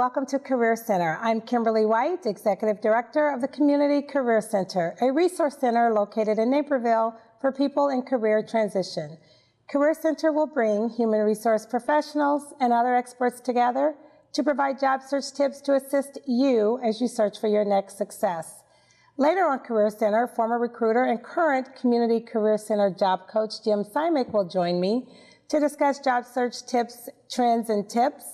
welcome to Career Center. I'm Kimberly White, Executive Director of the Community Career Center, a resource center located in Naperville for people in career transition. Career Center will bring human resource professionals and other experts together to provide job search tips to assist you as you search for your next success. Later on Career Center, former recruiter and current Community Career Center job coach Jim Simak will join me to discuss job search tips, trends, and tips.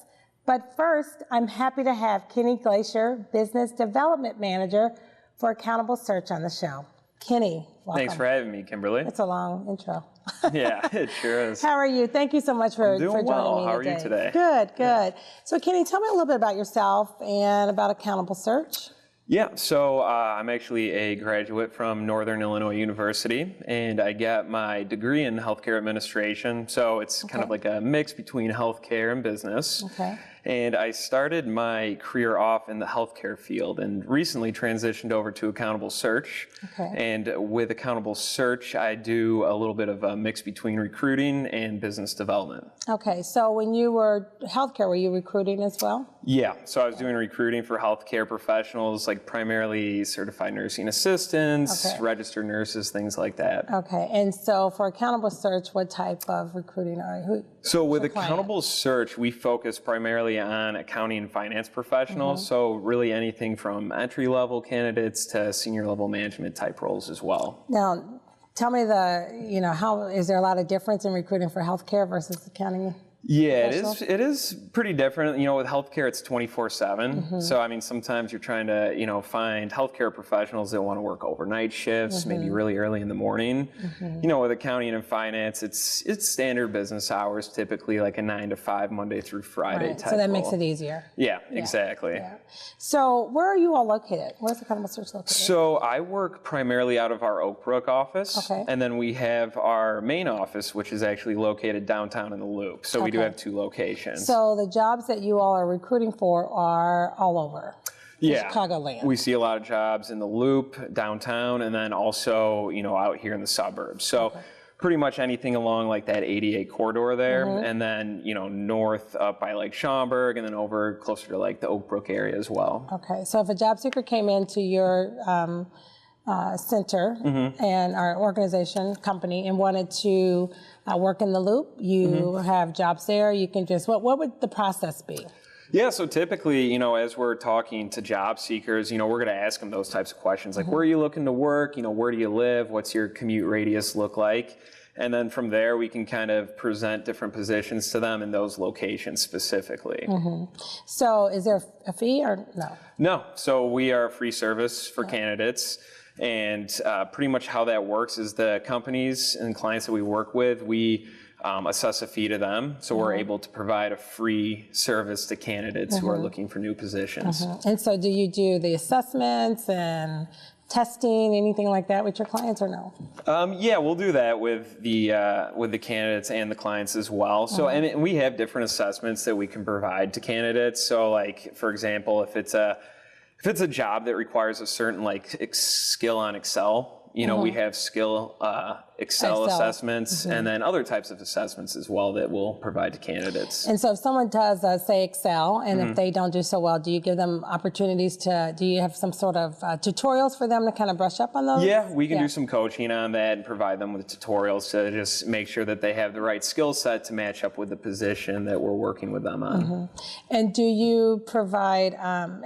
But first, I'm happy to have Kenny Glaysher, Business Development Manager for Accountable Search on the show. Kenny, welcome. Thanks for having me, Kimberly. It's a long intro. Yeah, it sure is. How are you? Thank you so much for joining me today. How are you today? Good, good. So Kenny, tell me a little bit about yourself and about Accountable Search. Yeah, so I'm actually a graduate from Northern Illinois University, and I got my degree in healthcare administration. So it's kind of like a mix between healthcare and business. Okay. And I started my career off in the healthcare field and recently transitioned over to Accountable Search. Okay. And with Accountable Search, I do a little bit of a mix between recruiting and business development. Okay, so when you were healthcare, were you recruiting as well? Yeah, so I was doing recruiting for healthcare professionals, like primarily certified nursing assistants, registered nurses, things like that. Okay, and so for Accountable Search, what type of recruiting are you? So with Accountable Search, we focus primarily on accounting and finance professionals, so really anything from entry-level candidates to senior-level management type roles as well. Now, tell me how is there a lot of difference in recruiting for healthcare versus accounting? Yeah, it is pretty different. You know, with healthcare, it's 24/7. So, I mean, sometimes you're trying to, find healthcare professionals that want to work overnight shifts, maybe really early in the morning. You know, with accounting and finance, it's standard business hours, typically like a 9 to 5, Monday through Friday type. So that makes it easier. Yeah, exactly. Yeah. So where are you all located? Where's Accountable Search located? So I work primarily out of our Oak Brook office. And then we have our main office, which is actually located downtown in the Loop. So we do have 2 locations. So the jobs that you all are recruiting for are all over Chicagoland. We see a lot of jobs in the Loop, downtown, and then also, out here in the suburbs. So pretty much anything along like that 88 corridor there, and then, north up by like Schaumburg, and then over closer to like the Oak Brook area as well. Okay, so if a job seeker came into your center and our organization company and wanted to work in the Loop, you have jobs there. You can just, what would the process be? Yeah, so typically, as we're talking to job seekers, we're going to ask them those types of questions, like where are you looking to work? Where do you live? What's your commute radius look like? And then from there, we can kind of present different positions to them in those locations specifically. So is there a fee or no? No, so we are a free service for candidates. And pretty much how that works is the companies and clients that we work with, we assess a fee to them. So we're able to provide a free service to candidates who are looking for new positions. And so do you do the assessments and testing, anything like that with your clients or no? Yeah, we'll do that with the candidates and the clients as well. So and we have different assessments that we can provide to candidates. So like, for example, if it's a job that requires a certain skill on Excel, we have skill Excel assessments and then other types of assessments as well that we'll provide to candidates. And so if someone does say Excel and if they don't do so well, do you give them opportunities do you have some sort of tutorials for them to kind of brush up on those? Yeah, we can do some coaching on that and provide them with tutorials to just make sure that they have the right skill set to match up with the position that we're working with them on. And do you provide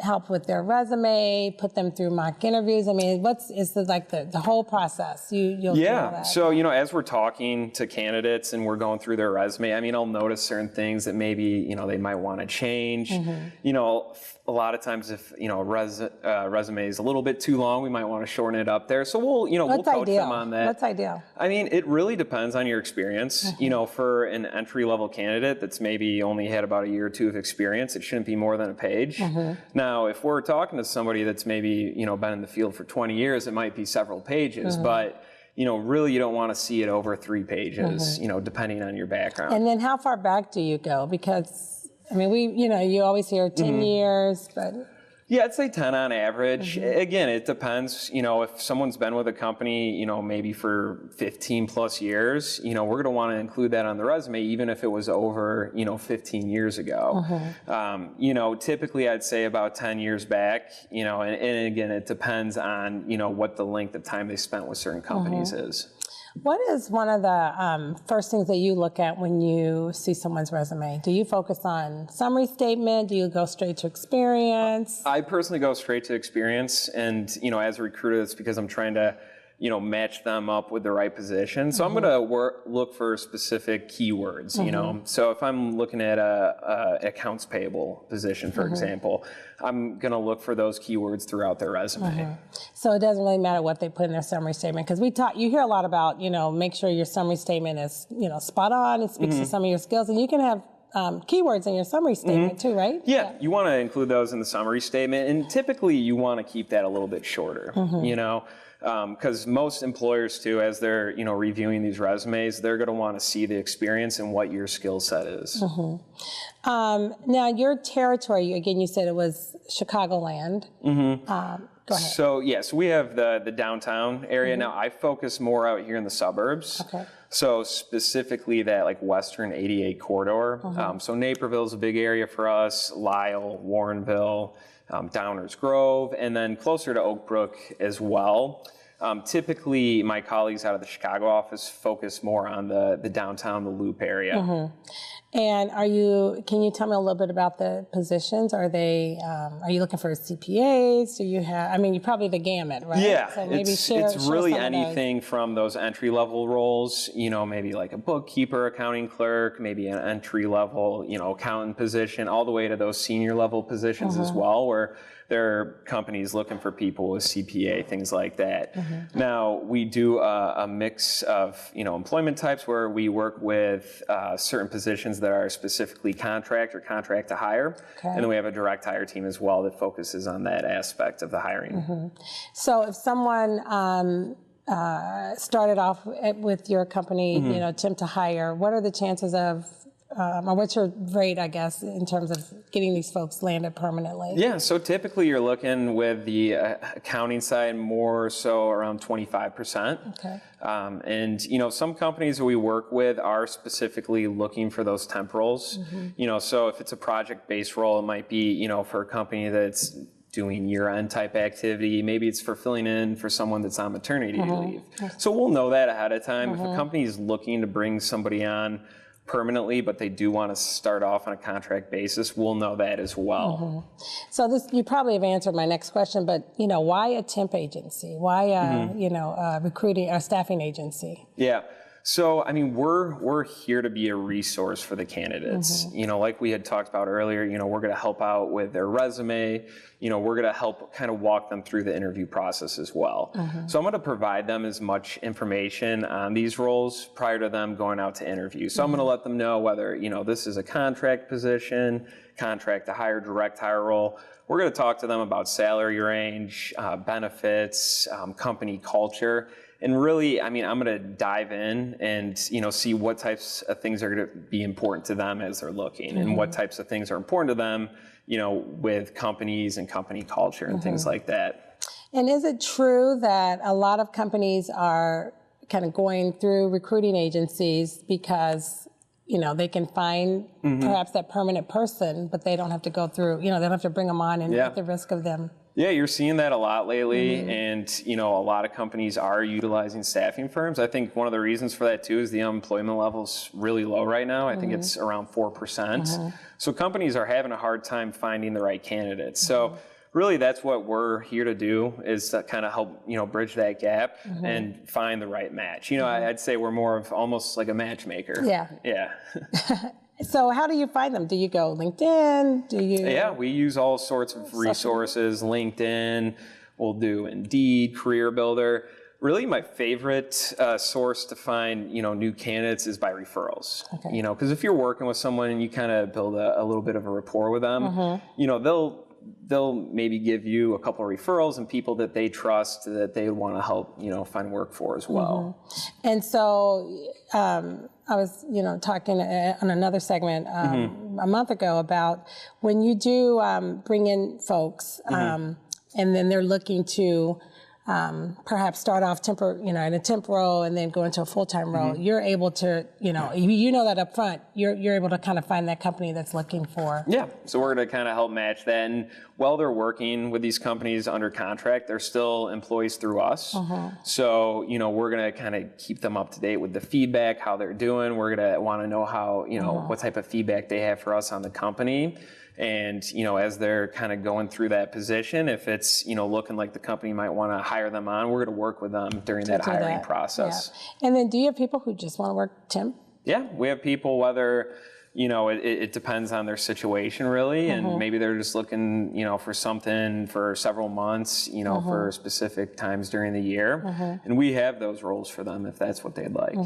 help with their resume, put them through mock interviews? I mean, is the whole process? You'll do all that. So, as we're talking to candidates and we're going through their resume, I mean, I'll notice certain things that maybe, they might want to change. A lot of times if, resume is a little bit too long, we might want to shorten it up there. So we'll coach them on that. What's ideal? I mean, it really depends on your experience. For an entry-level candidate that's maybe only had about a year or 2 of experience, it shouldn't be more than a page. Now, if we're talking to somebody that's maybe, been in the field for 20 years, it might be several pages, but really you don't want to see it over 3 pages, depending on your background. And then how far back do you go? Because, I mean, you always hear 10 years, but... Yeah, I'd say 10 on average. Again, it depends. If someone's been with a company, maybe for 15 plus years, we're going to want to include that on the resume, even if it was over, 15 years ago. Typically I'd say about 10 years back, and again, it depends on, what the length of time they spent with certain companies is. What is one of the first things that you look at when you see someone's resume? Do you focus on summary statement? Do you go straight to experience? I personally go straight to experience, and as a recruiter, it's because I'm trying to match them up with the right position. So I'm going to look for specific keywords, So if I'm looking at a accounts payable position, for example, I'm going to look for those keywords throughout their resume. So it doesn't really matter what they put in their summary statement, because you hear a lot about, make sure your summary statement is, spot on, it speaks to some of your skills, and you can have keywords in your summary statement too, right? Yeah, you want to include those in the summary statement, and typically you want to keep that a little bit shorter, because most employers too, as they're reviewing these resumes, they're going to want to see the experience and what your skill set is. Now your territory, again, you said it was Chicagoland. Go ahead. So we have the downtown area. Now I focus more out here in the suburbs. Okay. So specifically that like Western 88 corridor. So Naperville is a big area for us, Lisle, Warrenville, Downers Grove, and then closer to Oak Brook as well. Typically, my colleagues out of the Chicago office focus more on the downtown, the Loop area. And can you tell me a little bit about the positions? Are you looking for CPAs? Do you have, you probably the gamut, right? Yeah, so maybe it's really anything from those entry-level roles, maybe like a bookkeeper, accounting clerk, maybe an entry-level, accountant position, all the way to those senior-level positions as well, where there are companies looking for people with CPA, things like that. Now, we do a mix of, employment types where we work with certain positions that are specifically contract or contract to hire. And then we have a direct hire team as well that focuses on that aspect of the hiring. So if someone started off with your company, attempt to hire, what are the chances of, or what's your rate, I guess, in terms of getting these folks landed permanently? Yeah, so typically you're looking with the accounting side more so around 25%. Okay. And, some companies that we work with are specifically looking for those temp roles. So if it's a project-based role, it might be, for a company that's doing year-end type activity. Maybe it's for filling in for someone that's on maternity leave. So we'll know that ahead of time. If a company is looking to bring somebody on permanently, but they do want to start off on a contract basis, we'll know that as well. So you probably have answered my next question, but why a temp agency? Why a recruiting or staffing agency? Yeah. So, we're here to be a resource for the candidates. Like we had talked about earlier, we're going to help out with their resume. We're going to help kind of walk them through the interview process as well. So I'm going to provide them as much information on these roles prior to them going out to interview. So I'm going to let them know whether, this is a contract position, contract to hire, direct hire role. We're going to talk to them about salary range, benefits, company culture. And really, I'm going to dive in and, see what types of things are going to be important to them as they're looking and what types of things are important to them, with companies and company culture and things like that. And is it true that a lot of companies are kind of going through recruiting agencies because, they can find perhaps that permanent person, but they don't have to go through, they don't have to bring them on and at the risk of them? Yeah, you're seeing that a lot lately, and a lot of companies are utilizing staffing firms. I think one of the reasons for that too is the unemployment level's really low right now. I think it's around 4%. So companies are having a hard time finding the right candidates. So really, that's what we're here to do, is to kind of help bridge that gap and find the right match. I'd say we're more of almost like a matchmaker. Yeah. So how do you find them? Do you go LinkedIn? Yeah, we use all sorts of resources. LinkedIn, we'll do Indeed, Career Builder. Really, my favorite source to find new candidates is by referrals. Because if you're working with someone and you kind of build a little bit of a rapport with them, they'll maybe give you a couple of referrals and people that they trust that they want to help find work for as well. And so I was talking on another segment a month ago about when you do bring in folks, and then they're looking to perhaps start off in a temp role and then go into a full-time role. You're able to, you know that up front. You're able to kind of find that company that's looking for. Yeah, so we're going to kind of help match that. And while they're working with these companies under contract, they're still employees through us. So, we're going to kind of keep them up to date with the feedback, how they're doing. We're going to want to know how, what type of feedback they have for us on the company. And, as they're kind of going through that position, if it's, looking like the company might want to hire them on, we're going to work with them during that hiring process. Yeah. And then do you have people who just want to work temp? Yeah, we have people, whether, it depends on their situation really, and maybe they're just looking, for something for several months, for specific times during the year. And we have those roles for them if that's what they'd like.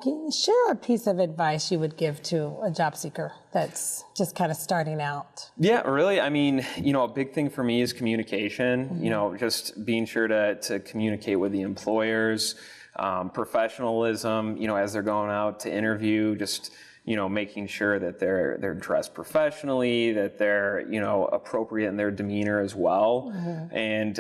Can you share a piece of advice you would give to a job seeker that's just kind of starting out? Yeah, really. I mean, a big thing for me is communication, just being sure to communicate with the employers, professionalism, as they're going out to interview, just, making sure that they're dressed professionally, that they're, appropriate in their demeanor as well. And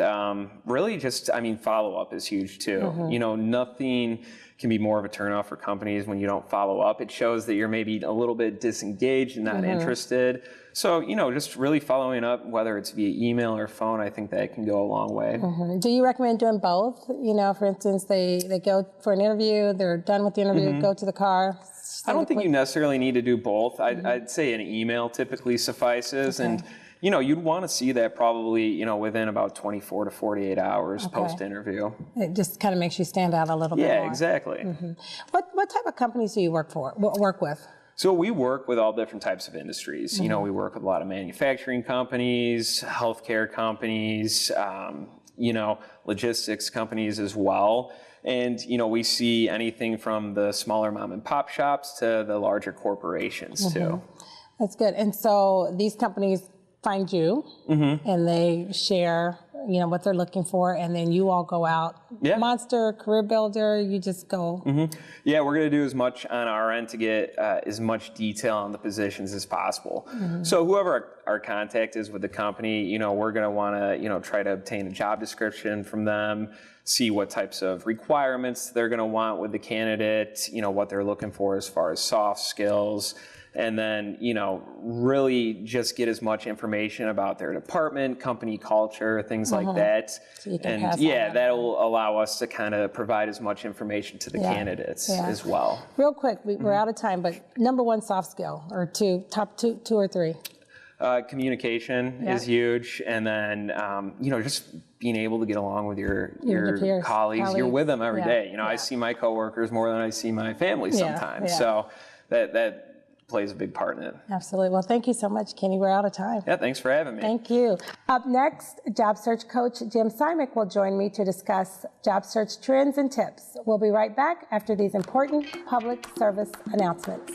really just, follow-up is huge too. Nothing can be more of a turnoff for companies when you don't follow up. It shows that you're maybe a little bit disengaged and not interested. So, just really following up, whether it's via email or phone, I think that can go a long way. Do you recommend doing both? For instance, they go for an interview, they're done with the interview, go to the car. I don't think you necessarily need to do both. I'd say an email typically suffices. And, you'd want to see that probably, within about 24 to 48 hours post-interview. It just kind of makes you stand out a little bit more. Yeah, exactly. What type of companies do you work with? So we work with all different types of industries. We work with a lot of manufacturing companies, healthcare companies, logistics companies as well. And, we see anything from the smaller mom and pop shops to the larger corporations too. That's good. And so these companies find you and they share, what they're looking for, and then you all go out. Yeah. Monster, Career Builder, you just go. Yeah, we're going to do as much on our end to get as much detail on the positions as possible. So whoever our contact is with the company, we're going to want to, try to obtain a job description from them, see what types of requirements they're going to want with the candidate, what they're looking for as far as soft skills. And then, really just get as much information about their department, company culture, things like that. So and that'll allow us to kind of provide as much information to the candidates as well. Real quick, we're out of time, but number one soft skill, or top two or three? Communication is huge. And then, just being able to get along with your peers, colleagues. You're with them every day. I see my coworkers more than I see my family sometimes. So that plays a big part in it. Absolutely. Well, thank you so much, Kenny. We're out of time. Yeah, thanks for having me. Thank you. Up next, job search coach Jim Simak will join me to discuss job search trends and tips. We'll be right back after these important public service announcements.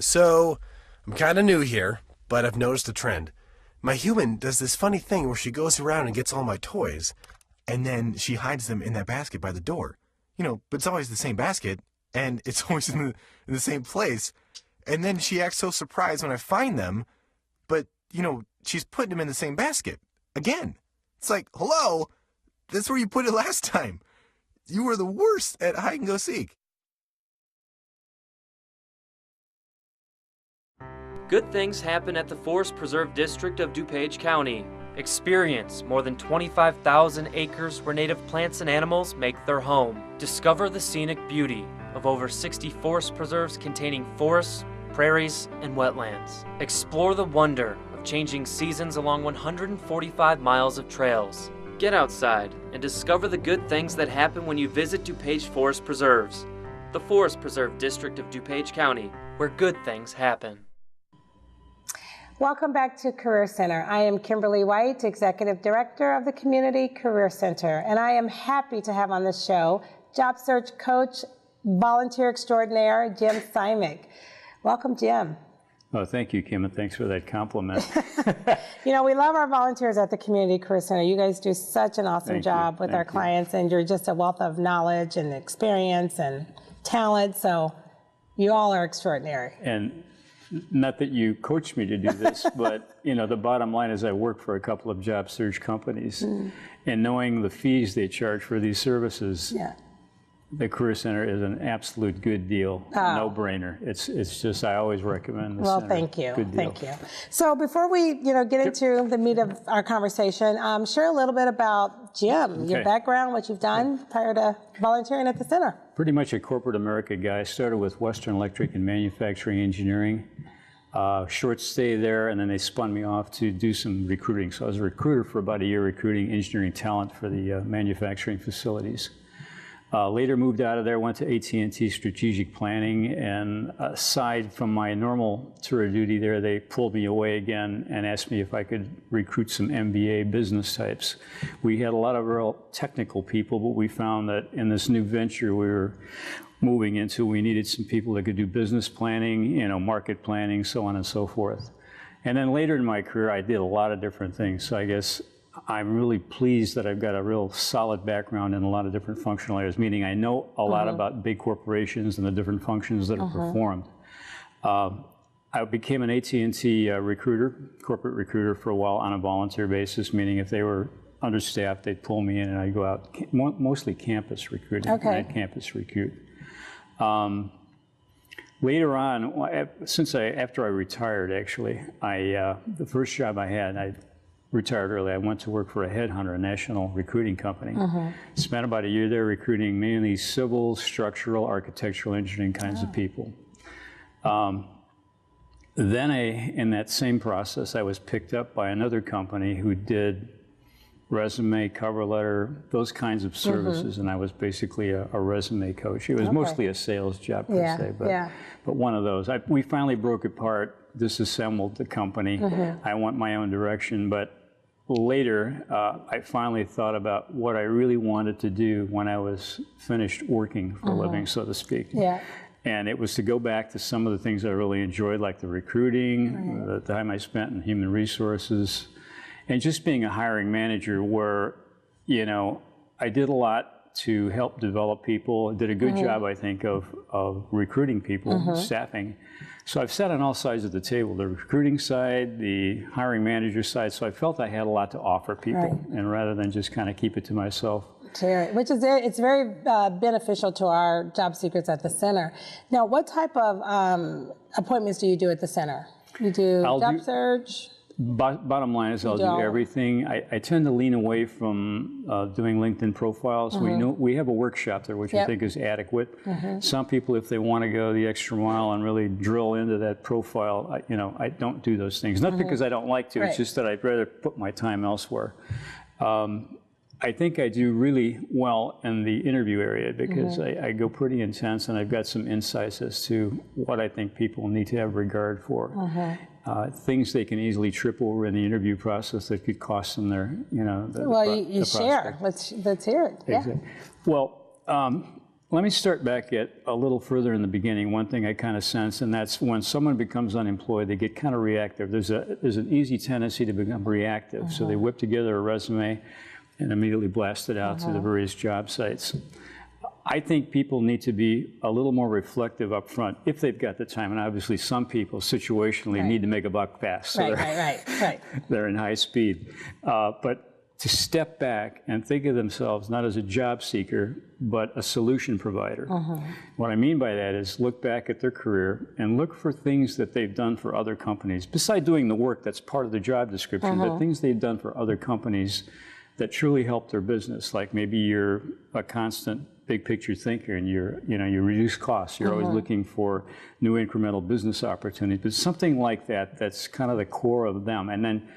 So, I'm kind of new here, but I've noticed a trend. My human does this funny thing where she goes around and gets all my toys, and then she hides them in that basket by the door. But it's always the same basket, and it's always in the same place. And then she acts so surprised when I find them, but, she's putting them in the same basket. Again. It's like, hello? That's where you put it last time. You were the worst at hide and go seek. Good things happen at the Forest Preserve District of DuPage County. Experience more than 25,000 acres where native plants and animals make their home. Discover the scenic beauty of over 60 forest preserves containing forests, prairies, and wetlands. Explore the wonder of changing seasons along 145 miles of trails. Get outside and discover the good things that happen when you visit DuPage Forest Preserves. The Forest Preserve District of DuPage County, where good things happen. Welcome back to Career Center. I am Kimberly White, Executive Director of the Community Career Center, and I am happy to have on this show job search coach, volunteer extraordinaire, Jim Simak. Welcome, Jim. Oh, thank you, Kim, and thanks for that compliment. You know, we love our volunteers at the Community Career Center. You guys do such an awesome job with our clients, and you're just a wealth of knowledge and experience and talent, so you all are extraordinary. And not that you coached me to do this, but, you know, the bottom line is I work for a couple of job search companies, and knowing the fees they charge for these services, the Career Center is an absolute good deal, no-brainer. It's just, I always recommend the center. Thank you. Good deal. Thank you. So before we, get into the meat of our conversation, share a little bit about Jim, your background, what you've done prior to volunteering at the center. Pretty much a corporate America guy. I started with Western Electric and manufacturing engineering. Short stay there, and then they spun me off to do some recruiting. So I was a recruiter for about a year, recruiting engineering talent for the manufacturing facilities. Later moved out of there, went to AT&T Strategic Planning, and aside from my normal tour of duty there, they pulled me away again and asked me if I could recruit some MBA business types. We had a lot of real technical people, but we found that in this new venture we were moving into, we needed some people that could do business planning, market planning, so on and so forth. And then later in my career, I did a lot of different things. So I guess I'm really pleased that I've got a real solid background in a lot of different functional areas, meaning I know a lot about big corporations and the different functions that are performed. I became an AT&T corporate recruiter for a while on a volunteer basis, meaning if they were understaffed, they'd pull me in and I'd go out, mostly campus recruiting. I'd campus recruit. Later on, after I retired, actually, the first job I had, I retired early. I went to work for a headhunter, a national recruiting company. Spent about a year there recruiting mainly civil, structural, architectural engineering kinds of people. Then in that same process, I was picked up by another company who did resume, cover letter, those kinds of services, and I was basically a resume coach. It was mostly a sales job per se, but one of those. We finally broke apart, disassembled the company. I went my own direction, but later I finally thought about what I really wanted to do when I was finished working for a living, so to speak. And it was to go back to some of the things I really enjoyed, like the recruiting, the time I spent in human resources, and just being a hiring manager where, I did a lot to help develop people. I did a good job, I think, of recruiting people, staffing. So I've sat on all sides of the table, the recruiting side, the hiring manager side, so I felt I had a lot to offer people, and rather than just kind of keep it to myself. Which is it's very beneficial to our job seekers at the center. Now, what type of appointments do you do at the center? You do job search? Bottom line is I'll do everything. I tend to lean away from doing LinkedIn profiles. We have a workshop there, which I think is adequate. Some people, if they want to go the extra mile and really drill into that profile, I don't do those things. Not because I don't like to, it's just that I'd rather put my time elsewhere. I think I do really well in the interview area because I go pretty intense, and I've got some insights as to what I think people need to have regard for. Things they can easily trip over in the interview process that could cost them their, you share. Let's hear it. Exactly. Well, let me start back at a little further in the beginning. One thing I kind of sense, and that's when someone becomes unemployed, they get kind of reactive. There's an easy tendency to become reactive, so they whip together a resume and immediately blast it out to the various job sites. I think people need to be a little more reflective up front if they've got the time. And obviously some people situationally need to make a buck fast. So they're in high speed. But to step back and think of themselves not as a job seeker, but a solution provider. What I mean by that is look back at their career and look for things that they've done for other companies, besides doing the work that's part of the job description, but things they've done for other companies that truly help their business. Like maybe you're a constant big picture thinker and you reduce costs. You're always looking for new incremental business opportunities, but something like that that's kind of the core of them. And then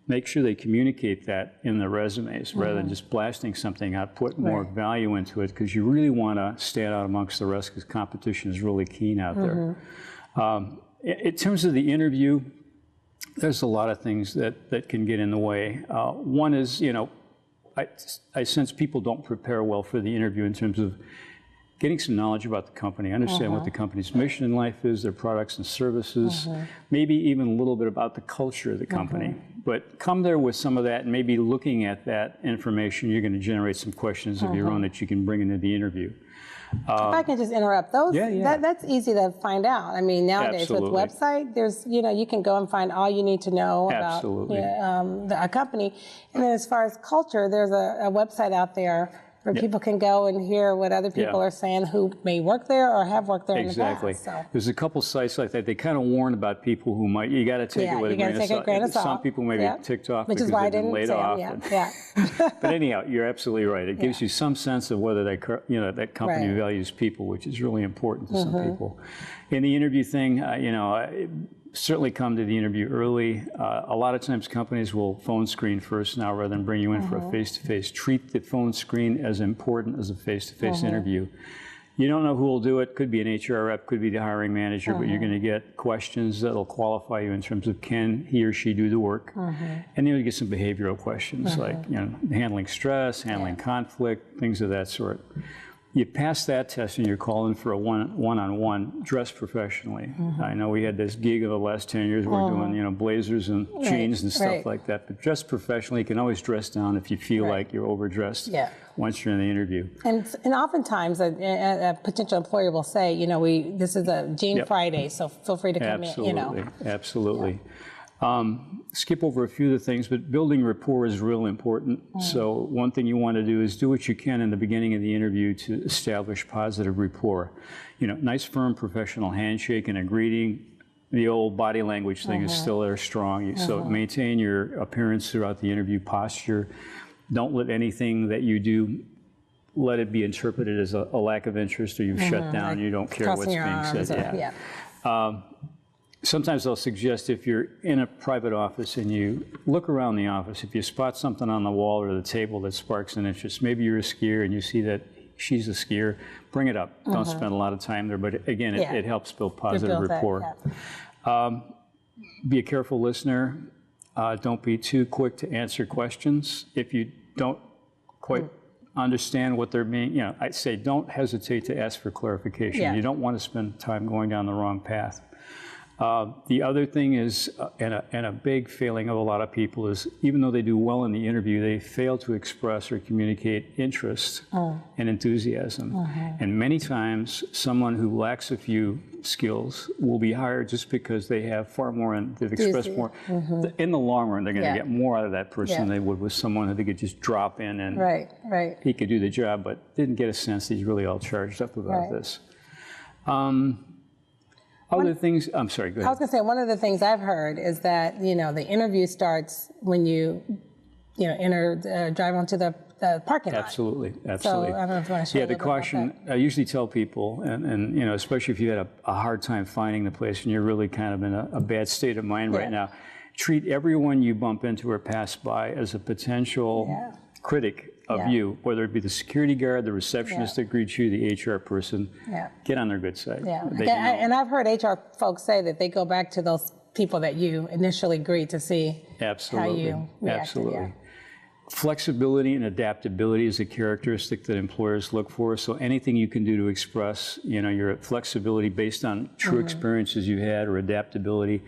make sure they communicate that in the resumes rather than just blasting something out. Put more value into it because you really want to stand out amongst the rest because competition is really keen out there. In terms of the interview, there's a lot of things that can get in the way. One is, I sense people don't prepare well for the interview in terms of getting some knowledge about the company, understand what the company's mission in life is, their products and services, maybe even a little bit about the culture of the company. But come there with some of that, and maybe looking at that information, you're going to generate some questions of your own that you can bring into the interview. If I can just interrupt, those that's easy to find out. I mean, nowadays with website, there's you can go and find all you need to know about a company. And then as far as culture, there's a website out there where people can go and hear what other people are saying who may work there or have worked there in the past. So. There's a couple sites like that. They kind of warn about people who might, you got to take it with a grain of salt. Some people may be ticked off because they've been laid off. But anyhow, you're absolutely right. It gives you some sense of whether that company values people, which is really important to some people. In the interview thing, certainly come to the interview early. A lot of times companies will phone screen first now rather than bring you in for a face-to-face. Treat the phone screen as important as a face-to-face interview. You don't know who will do it. Could be an HR rep, could be the hiring manager, but you're going to get questions that will qualify you in terms of can he or she do the work. And then you get some behavioral questions like handling stress, handling conflict, things of that sort. You pass that test and you're calling for a one-on-one, dress professionally. I know we had this gig of the last 10 years, we're doing blazers and jeans and stuff like that, but dress professionally. You can always dress down if you feel like you're overdressed once you're in the interview. And oftentimes a potential employer will say, this is a Jean Friday, so feel free to come in. Absolutely. Skip over a few of the things, but building rapport is real important. So one thing you want to do is do what you can in the beginning of the interview to establish positive rapport. Nice, firm, professional handshake and a greeting. The old body language thing is still there strong. So maintain your appearance throughout the interview, posture. Don't let anything that you do let it be interpreted as a lack of interest or you've shut down, you don't care what's being said. Sometimes they'll suggest if you're in a private office and you look around the office, if you spot something on the wall or the table that sparks an interest, maybe you're a skier and you see that she's a skier, bring it up. Don't spend a lot of time there, but again, it helps build positive rapport. Be a careful listener. Don't be too quick to answer questions. If you don't quite understand what they're being, I'd say don't hesitate to ask for clarification. You don't want to spend time going down the wrong path. The other thing is, and a big failing of a lot of people is, even though they do well in the interview, they fail to express or communicate interest and enthusiasm. And many times, someone who lacks a few skills will be hired just because they have far more and they've expressed more. In the long run, they're going to get more out of that person than they would with someone who they could just drop in and he could do the job, but didn't get a sense that he's really all charged up about this. Other things, I'm sorry, go ahead. I was going to say, one of the things I've heard is that, the interview starts when you, drive onto the parking lot. Absolutely. So I don't know if you want to share the caution, I usually tell people, and especially if you had a hard time finding the place and you're really kind of in a bad state of mind right now, treat everyone you bump into or pass by as a potential critic of you, whether it be the security guard, the receptionist that greets you, the HR person. Get on their good side. And I've heard HR folks say that they go back to those people that you initially greet to see how you reacted. Flexibility and adaptability is a characteristic that employers look for. So anything you can do to express, your flexibility based on true experiences you had or adaptability.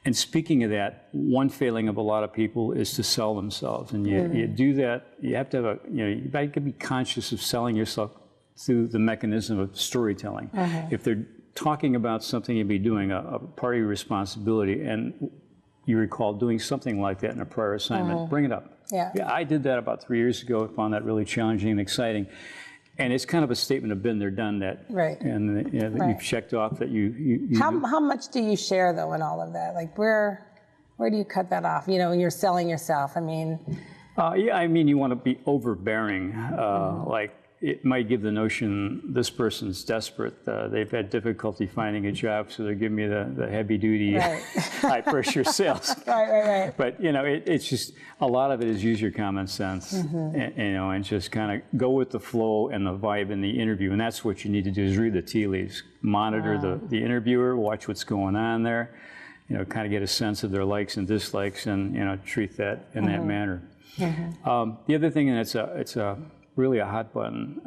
And speaking of that, one failing of a lot of people is to sell themselves. And you do that, you have to have you got to be conscious of selling yourself through the mechanism of storytelling. If they're talking about something you'd be doing, a part of your responsibility, and you recall doing something like that in a prior assignment, bring it up. I did that about 3 years ago. I found that really challenging and exciting. And it's kind of a statement of been there, done that. And that you've checked off that you How much do you share, though, in all of that? Like, where do you cut that off, when you're selling yourself? I mean... you want to be overbearing. Like, it might give the notion this person's desperate. They've had difficulty finding a job, so they're giving me the heavy-duty, high-pressure sales. But, it's just, a lot of it is use your common sense, and just kind of go with the flow and the vibe in the interview. And that's what you need to do, is read the tea leaves. Monitor the interviewer, watch what's going on there. kind of get a sense of their likes and dislikes and, treat that in that manner. The other thing, and it's really a hot button,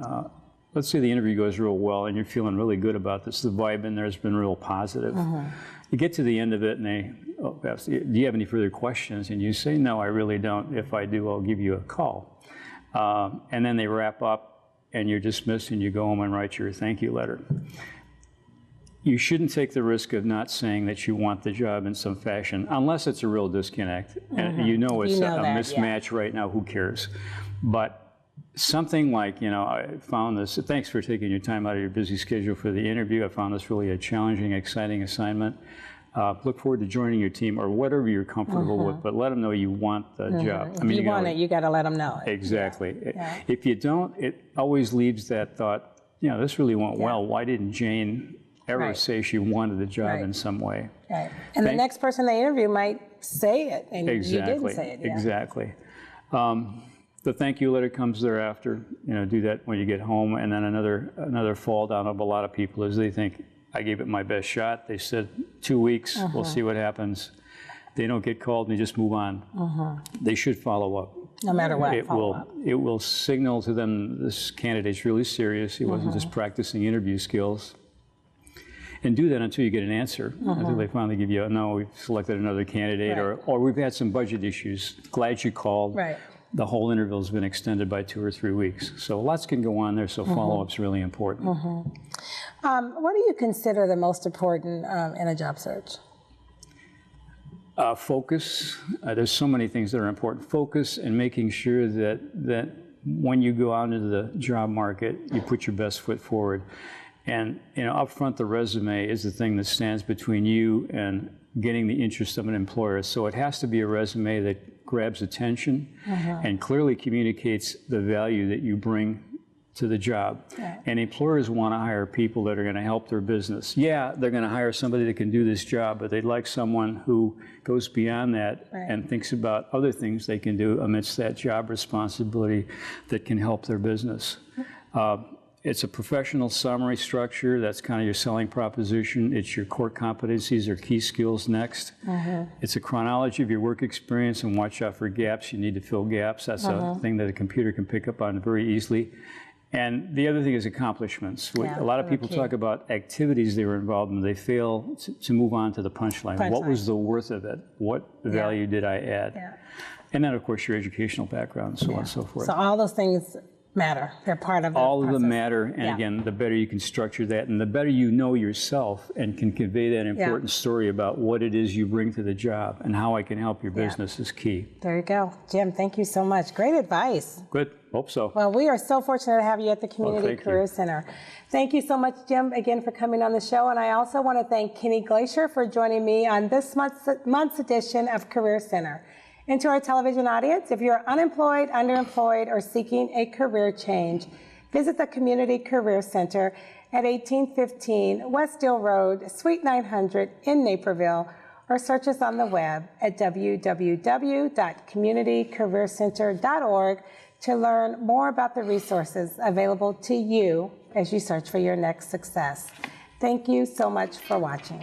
let's say the interview goes real well and you're feeling really good about this. The vibe in there has been real positive. You get to the end of it and they, do you have any further questions? And you say, no, I really don't. If I do, I'll give you a call. And then they wrap up and you're dismissed and you go home and write your thank you letter. You shouldn't take the risk of not saying that you want the job in some fashion, unless it's a real disconnect. And it's a mismatch right now, who cares? But something like, I found this, thanks for taking your time out of your busy schedule for the interview. I found this really a challenging, exciting assignment. Look forward to joining your team, or whatever you're comfortable with, but let them know you want the job. If you want it, you got to let them know it. Exactly. If you don't, it always leaves that thought, this really went well. Why didn't Jane ever say she wanted the job in some way? And the next person they interview might say it, and you didn't say it. Exactly. The thank you letter comes thereafter. Do that when you get home. And then another fall down of a lot of people is they think, I gave it my best shot. They said 2 weeks, we'll see what happens. They don't get called and they just move on. They should follow up. No matter what, it will signal to them this candidate's really serious. He wasn't just practicing interview skills. And do that until you get an answer, until they finally give you a no, we've selected another candidate, or we've had some budget issues. Glad you called. The whole interview has been extended by 2 or 3 weeks. So lots can go on there, so follow-up's really important. What do you consider the most important in a job search? Focus. There's so many things that are important. Focus and making sure that when you go out into the job market, you put your best foot forward. And up front, the resume is the thing that stands between you and getting the interest of an employer. So it has to be a resume that grabs attention and clearly communicates the value that you bring to the job. And employers want to hire people that are going to help their business. Yeah, they're going to hire somebody that can do this job, but they'd like someone who goes beyond that and thinks about other things they can do amidst that job responsibility that can help their business. It's a professional summary structure. That's kind of your selling proposition. It's your core competencies or key skills next. It's a chronology of your work experience, and watch out for gaps. You need to fill gaps. That's a thing that a computer can pick up on very easily. And the other thing is accomplishments. A lot of people talk about activities they were involved in. They fail to move on to the punchline. What was the worth of it? What value did I add? And then, of course, your educational background, so on and so forth. So all those things matter. They're part of the all of them matter, and again, the better you can structure that, and the better you know yourself and can convey that important story about what it is you bring to the job and how I can help your business is key. There you go. Jim, thank you so much. Great advice. Good. Hope so. Well, we are so fortunate to have you at the Community Career Center. Thank you so much, Jim, again for coming on the show. And I also want to thank Kenny Glaysher for joining me on this month's edition of Career Center. And to our television audience, if you're unemployed, underemployed, or seeking a career change, visit the Community Career Center at 1815 West Dill Road, Suite 900 in Naperville, or search us on the web at www.communitycareercenter.org to learn more about the resources available to you as you search for your next success. Thank you so much for watching.